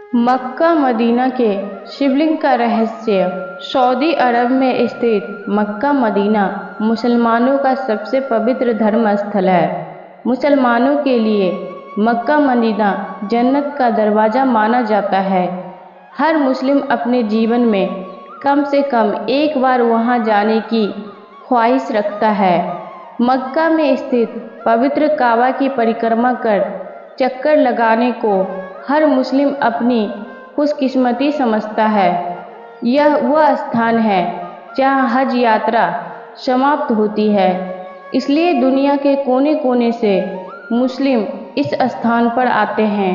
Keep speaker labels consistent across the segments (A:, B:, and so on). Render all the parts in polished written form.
A: Mecca Medina के शिवलिंग का रहस्य। सऊदी अरब में स्थित मक्का मदीना मुसलमानों का सबसे पवित्र धर्म स्थल है। मुसलमानों के लिए मक्का मदीना जन्नत का दरवाज़ा माना जाता है। हर मुस्लिम अपने जीवन में कम से कम एक बार वहां जाने की ख्वाहिश रखता है। मक्का में स्थित पवित्र काबा की परिक्रमा कर चक्कर लगाने को हर मुस्लिम अपनी खुशकिस्मती समझता है। यह वह स्थान है जहां हज यात्रा समाप्त होती है, इसलिए दुनिया के कोने कोने से मुस्लिम इस स्थान पर आते हैं।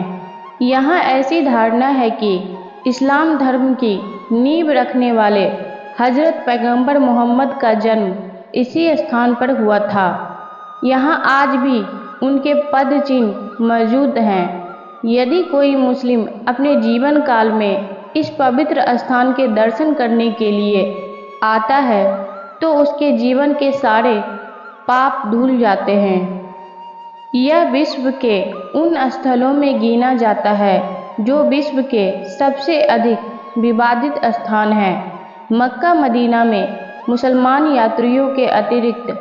A: यहाँ ऐसी धारणा है कि इस्लाम धर्म की नींव रखने वाले हजरत पैगंबर मोहम्मद का जन्म इसी स्थान पर हुआ था। यहाँ आज भी उनके पद चिन्ह मौजूद हैं। यदि कोई मुस्लिम अपने जीवन काल में इस पवित्र स्थान के दर्शन करने के लिए आता है तो उसके जीवन के सारे पाप धुल जाते हैं। यह विश्व के उन स्थलों में गिना जाता है जो विश्व के सबसे अधिक विवादित स्थान हैं। मक्का मदीना में मुसलमान यात्रियों के अतिरिक्त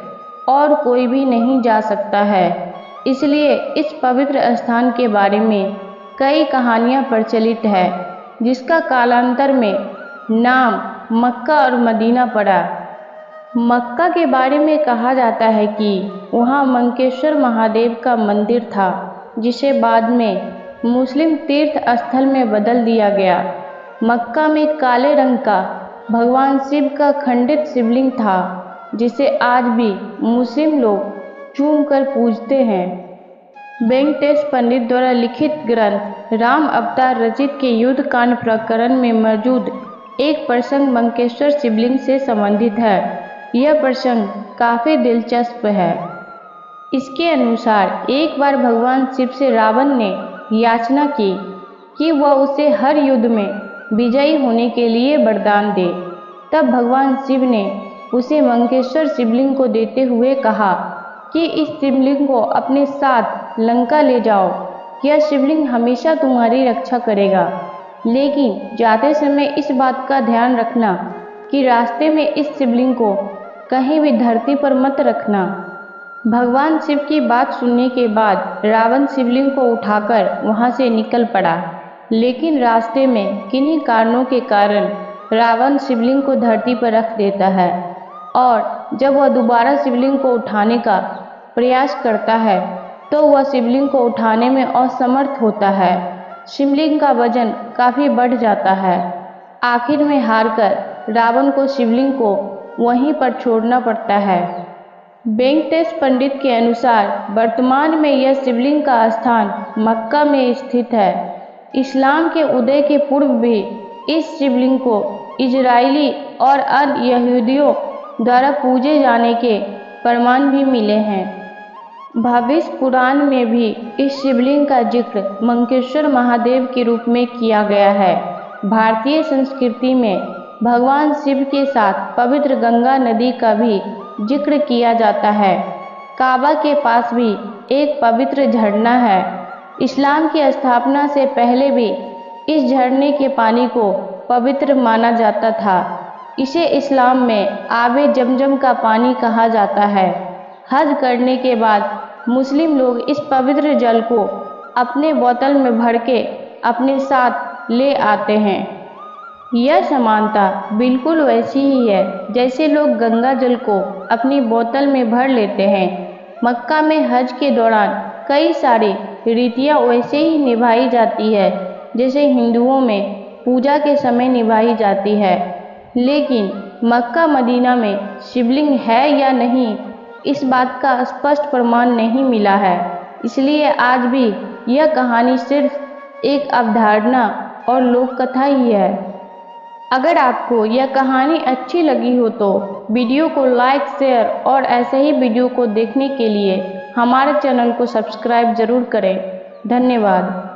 A: और कोई भी नहीं जा सकता है, इसलिए इस पवित्र स्थान के बारे में कई कहानियां प्रचलित है, जिसका कालांतर में नाम मक्का और मदीना पड़ा। मक्का के बारे में कहा जाता है कि वहां मंकेश्वर महादेव का मंदिर था, जिसे बाद में मुस्लिम तीर्थ स्थल में बदल दिया गया। मक्का में काले रंग का भगवान शिव का खंडित शिवलिंग था, जिसे आज भी मुस्लिम लोग चूम कर पूजते हैं। वेंकटेश पंडित द्वारा लिखित ग्रंथ राम अवतार रचित के युद्ध कांड प्रकरण में मौजूद एक प्रसंग मंकेश्वर शिवलिंग से संबंधित है। यह प्रसंग काफी दिलचस्प है। इसके अनुसार एक बार भगवान शिव से रावण ने याचना की कि वह उसे हर युद्ध में विजयी होने के लिए वरदान दे। तब भगवान शिव ने उसे मंकेश्वर शिवलिंग को देते हुए कहा कि इस शिवलिंग को अपने साथ लंका ले जाओ। यह शिवलिंग हमेशा तुम्हारी रक्षा करेगा, लेकिन जाते समय इस बात का ध्यान रखना कि रास्ते में इस शिवलिंग को कहीं भी धरती पर मत रखना। भगवान शिव की बात सुनने के बाद रावण शिवलिंग को उठाकर वहां से निकल पड़ा, लेकिन रास्ते में किन्हीं कारणों के कारण रावण शिवलिंग को धरती पर रख देता है और जब वह दोबारा शिवलिंग को उठाने का प्रयास करता है तो वह शिवलिंग को उठाने में असमर्थ होता है। शिवलिंग का वजन काफी बढ़ जाता है। आखिर में हारकर रावण को शिवलिंग को वहीं पर छोड़ना पड़ता है। वेंकटेश पंडित के अनुसार वर्तमान में यह शिवलिंग का स्थान मक्का में स्थित है। इस्लाम के उदय के पूर्व भी इस शिवलिंग को इजरायली और अन्य यहूदियों द्वारा पूजे जाने के प्रमाण भी मिले हैं। भविष्य पुराण में भी इस शिवलिंग का जिक्र मंकेश्वर महादेव के रूप में किया गया है। भारतीय संस्कृति में भगवान शिव के साथ पवित्र गंगा नदी का भी जिक्र किया जाता है। काबा के पास भी एक पवित्र झरना है। इस्लाम की स्थापना से पहले भी इस झरने के पानी को पवित्र माना जाता था। इसे इस्लाम में आबे जमजम का पानी कहा जाता है। हज करने के बाद मुस्लिम लोग इस पवित्र जल को अपने बोतल में भर के अपने साथ ले आते हैं। यह समानता बिल्कुल वैसी ही है जैसे लोग गंगा जल को अपनी बोतल में भर लेते हैं। मक्का में हज के दौरान कई सारी रीतियाँ वैसे ही निभाई जाती है जैसे हिंदुओं में पूजा के समय निभाई जाती है, लेकिन मक्का मदीना में शिवलिंग है या नहीं, इस बात का स्पष्ट प्रमाण नहीं मिला है। इसलिए आज भी यह कहानी सिर्फ एक अवधारणा और लोक कथा ही है। अगर आपको यह कहानी अच्छी लगी हो तो वीडियो को लाइक, शेयर और ऐसे ही वीडियो को देखने के लिए हमारे चैनल को सब्सक्राइब जरूर करें। धन्यवाद।